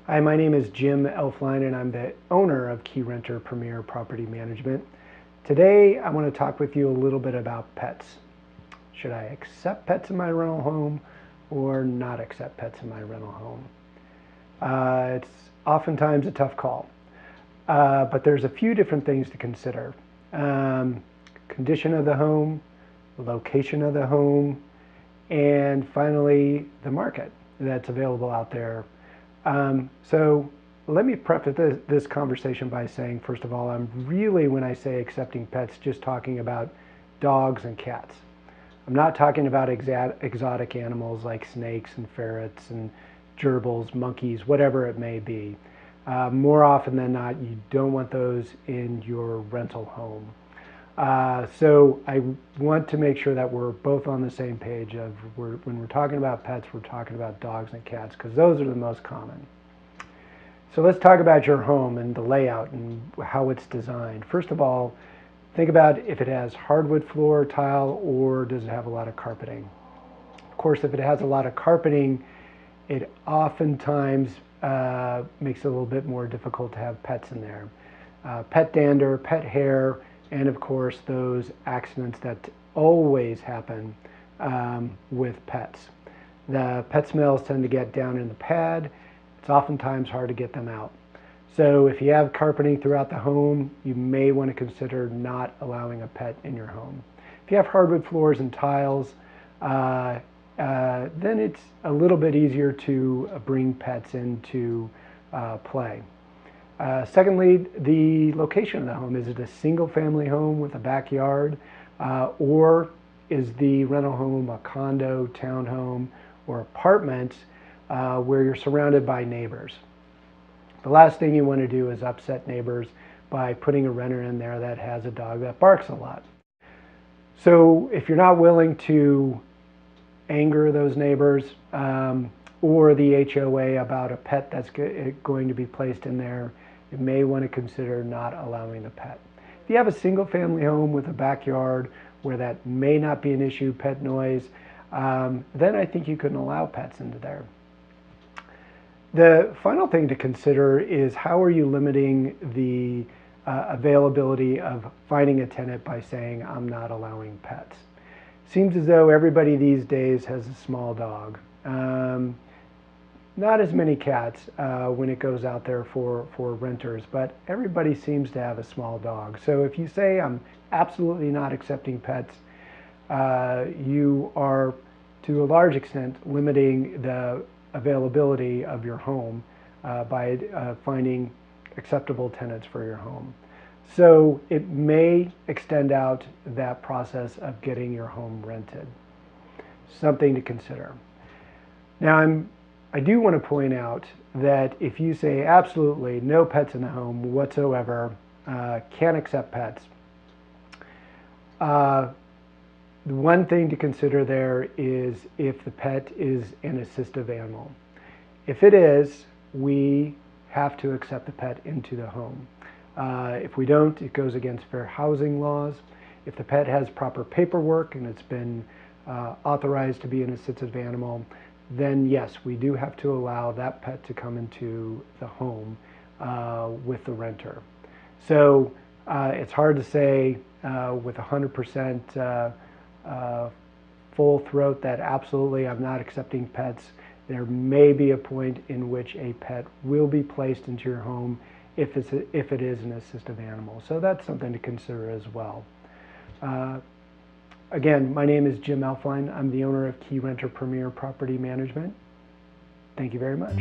Hi, my name is Jim Elfline and I'm the owner of Keyrenter Premier Property Management. Today I want to talk with you a little bit about pets. Should I accept pets in my rental home or not accept pets in my rental home? It's oftentimes a tough call, but there's a few different things to consider. Condition of the home, location of the home, and finally the market that's available out there. So let me preface this conversation by saying, first of all, I'm really, when I say accepting pets, just talking about dogs and cats. I'm not talking about exotic animals like snakes and ferrets and gerbils, monkeys, whatever it may be. More often than not, you don't want those in your rental home. So I want to make sure that we're both on the same page of when we're talking about pets, we're talking about dogs and cats because those are the most common. So let's talk about your home and the layout and how it's designed. First of all, think about if it has hardwood floor tile or does it have a lot of carpeting. Of course, if it has a lot of carpeting, it oftentimes makes it a little bit more difficult to have pets in there. Pet dander, pet hair, and of course those accidents that always happen with pets. The pet smells tend to get down in the pad. It's oftentimes hard to get them out. So if you have carpeting throughout the home, you may want to consider not allowing a pet in your home. If you have hardwood floors and tiles, then it's a little bit easier to bring pets into play. Secondly, the location of the home. Is it a single family home with a backyard or is the rental home a condo, townhome, or apartment where you're surrounded by neighbors? The last thing you want to do is upset neighbors by putting a renter in there that has a dog that barks a lot. So if you're not willing to anger those neighbors or the HOA about a pet that's going to be placed in there, you may want to consider not allowing the pet. If you have a single family home with a backyard where that may not be an issue, pet noise, then I think you can allow pets into there. The final thing to consider is how are you limiting the availability of finding a tenant by saying I'm not allowing pets. Seems as though everybody these days has a small dog. Not as many cats when it goes out there for renters, but everybody seems to have a small dog. So if you say I'm absolutely not accepting pets, you are to a large extent limiting the availability of your home by finding acceptable tenants for your home. So it may extend out that process of getting your home rented. Something to consider. Now I do want to point out that if you say absolutely no pets in the home whatsoever, can't accept pets, the one thing to consider there is if the pet is an assistive animal. If it is, we have to accept the pet into the home. If we don't, it goes against fair housing laws. If the pet has proper paperwork and it's been authorized to be an assistive animal, then yes, we do have to allow that pet to come into the home with the renter. So it's hard to say with 100% full throat that absolutely I'm not accepting pets. There may be a point in which a pet will be placed into your home if it is an assistive animal. So that's something to consider as well. Again, my name is Jim Elfline. I'm the owner of Keyrenter Premier Property Management. Thank you very much.